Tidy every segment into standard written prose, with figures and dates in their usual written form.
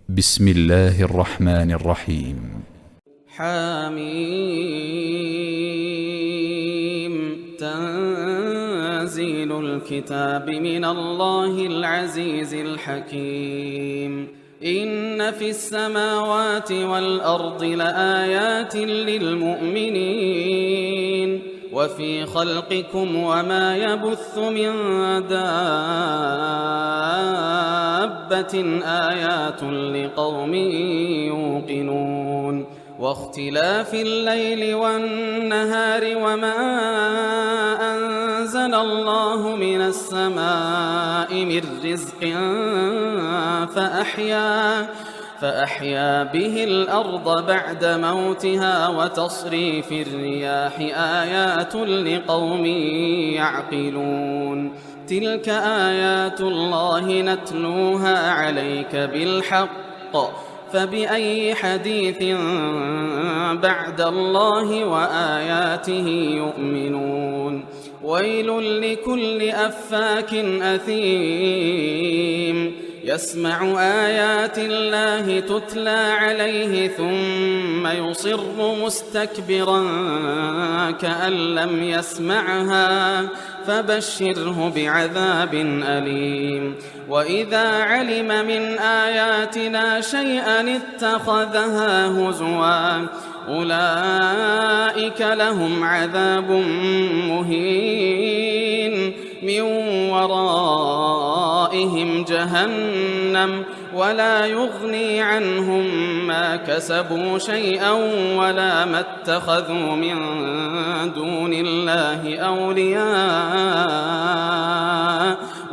بسم الله الرحمن الرحيم. حميم. تنزيل الكتاب من الله العزيز الحكيم. إن في السماوات والأرض لآيات للمؤمنين وفي خلقكم وما يبث من دابة آيات لقوم يوقنون واختلاف الليل والنهار وما أنزل الله من السماء من رزق فأحيا به الأرض بعد موتها وتصريف الرياح آيات لقوم يعقلون. تلك آيات الله نتلوها عليك بالحق فبأي حديث بعد الله وآياته يؤمنون. ويل لكل أفاك أثيم يسمع آيات الله تتلى عليه ثم يصر مستكبرا كأن لم يسمعها فبشره بعذاب أليم. وإذا علم من آياتنا شيئا اتخذها هزوا أولئك لهم عذاب مهين من ورائهم جهنم ولا يغني عنهم ما كسبوا شيئا ولا ما اتخذوا من دون الله أولياء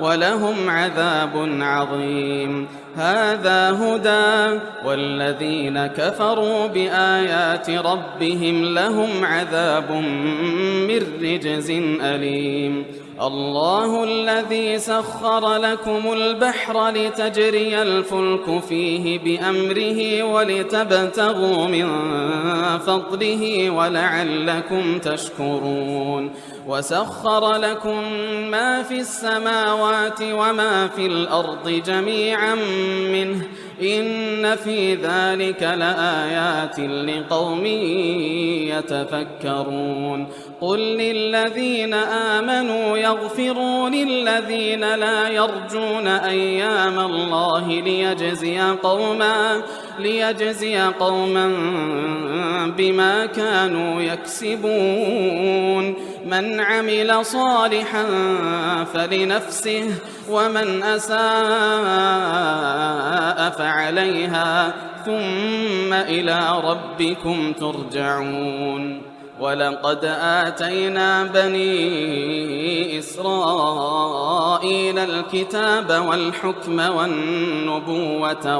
ولهم عذاب عظيم. هذا هدى والذين كفروا بآيات ربهم لهم عذاب من رجز أليم. الله الذي سخر لكم البحر لتجري الفلك فيه بأمره ولتبتغوا من فضله ولعلكم تشكرون. وسخر لكم ما في السماوات وما في الأرض جميعا منه إن في ذلك لآيات لقوم يتفكرون. قل للذين آمنوا يغفروا للذين لا يرجون أيام الله ليجزي قوما بما كانوا يكسبون. من عمل صالحا فلنفسه ومن أساء فعليها ثم إلى ربكم ترجعون. ولقد آتينا بني إسرائيل الكتاب والحكم والنبوة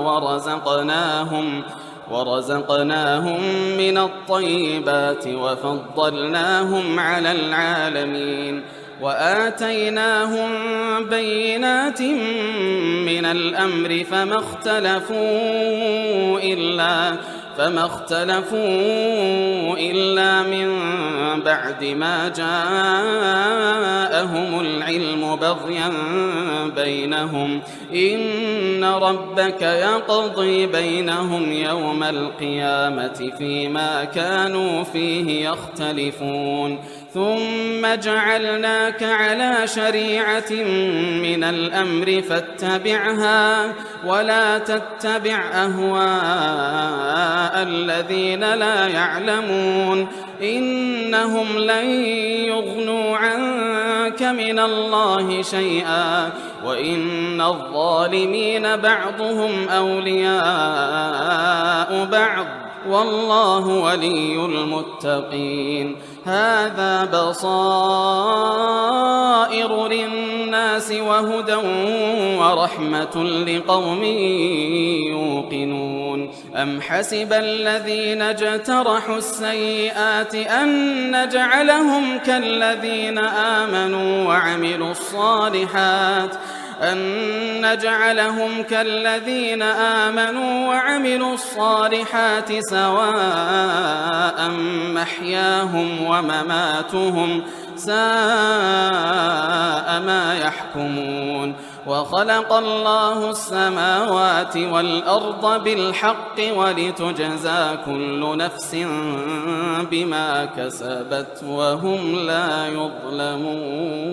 ورزقناهم من الطيبات وفضلناهم على العالمين وآتيناهم بينات من الأمر فما اختلفوا إلا من بعد ما جاءهم العلم بغيا بينهم إن ربك يقضي بينهم يوم القيامة فيما كانوا فيه يختلفون. ثم جعلناك على شريعة من الأمر فاتبعها ولا تتبع أهواء الذين لا يعلمون إنهم لن يغنوا عنك من الله شيئا وإن الظالمين بعضهم أولياء بعض والله ولي المتقين. هذا بصائر للناس وهدى ورحمة لقوم يوقنون. أم حسب الذين اجترحوا السيئات أن نجعلهم كالذين آمنوا وعملوا الصالحات سواء محياهم ومماتهم ساء ما يحكمون. وخلق الله السماوات والأرض بالحق ولتجزى كل نفس بما كسبت وهم لا يظلمون.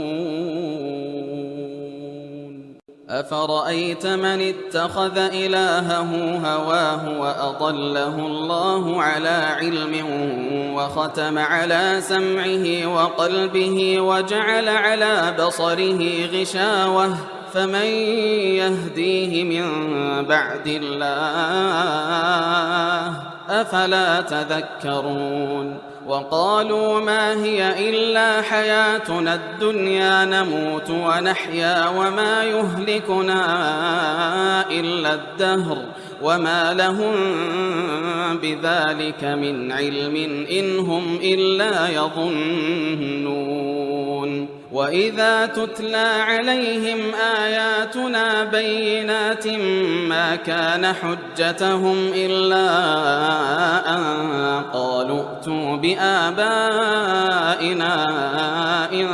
أفرأيت من اتخذ إلهه هواه وأضله الله على علم وختم على سمعه وقلبه وجعل على بصره غشاوة فمن يهديه من بعد الله أفلا تذكرون. وقالوا ما هي إلا حياتنا الدنيا نموت ونحيا وما يهلكنا إلا الدهر وما لهم بذلك من علم إن هم إلا يظنون. وإذا تتلى عليهم آياتنا بينات ما كان حجتهم إلا أن قالوا ائتوا بآبائنا إن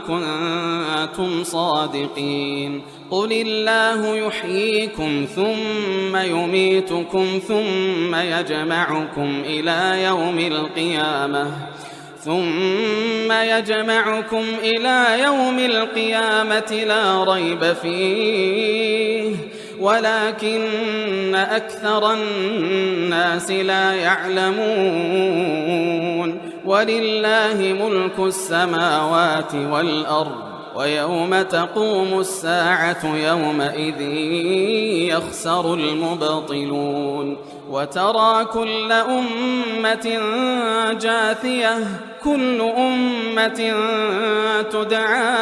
كنتم صادقين. قل الله يحييكم ثم يميتكم ثم يجمعكم إلى يوم القيامة لا ريب فيه ولكن أكثر الناس لا يعلمون. ولله ملك السماوات والأرض ويوم تقوم الساعة يومئذ يخسر المبطلون. وترى كل أمة جاثية كل أمة تدعى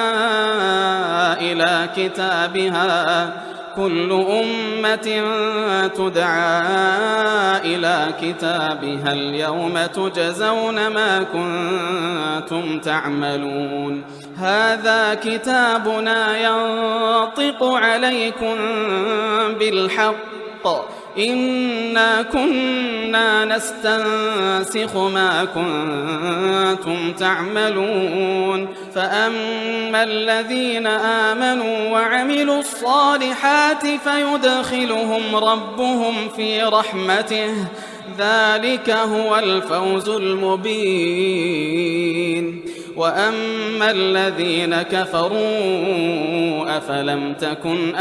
إلى كتابها اليوم تجزون ما كنتم تعملون. هذا كتابنا ينطق عليكم بالحق إنا كنا نستنسخ ما كنتم تعملون. فأما الذين آمنوا وعملوا الصالحات فيدخلهم ربهم في رحمته ذلك هو الفوز المبين. وأما الذين كفروا أفلم تكن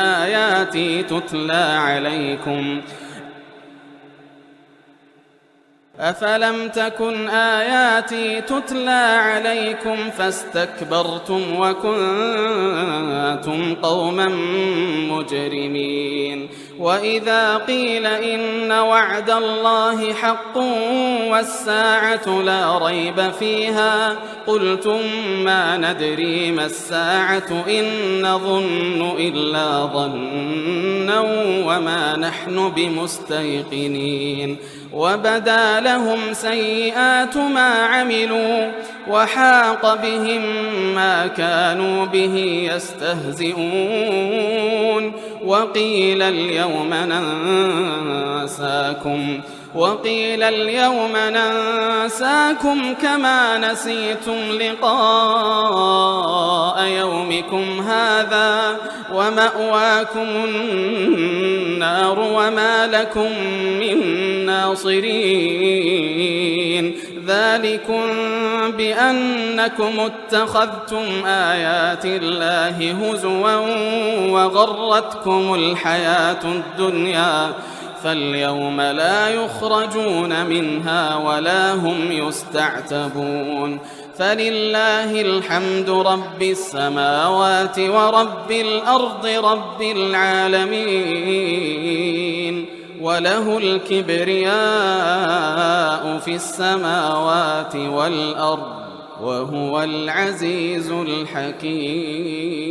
آياتي تتلى عليكم فاستكبرتم وكنتم قوما مجرمين. وإذا قيل إن وعد الله حق والساعة لا ريب فيها قلتم ما ندري ما الساعة إن نظن إلا ظنا وما نحن بمستيقنين. وبدا لهم سيئات ما عملوا وحاق بهم ما كانوا به يستهزئون. وقيل اليوم ننساكم كما نسيتم لقاء يومكم هذا ومأواكم النار وما لكم من ناصرين. ذلكم بأنكم اتخذتم آيات الله هزوا وغرتكم الحياة الدنيا فاليوم لا يخرجون منها ولا هم يستعتبون. فلله الحمد رب السماوات ورب الأرض رب العالمين وله الكبرياء في السماوات والأرض وهو العزيز الحكيم.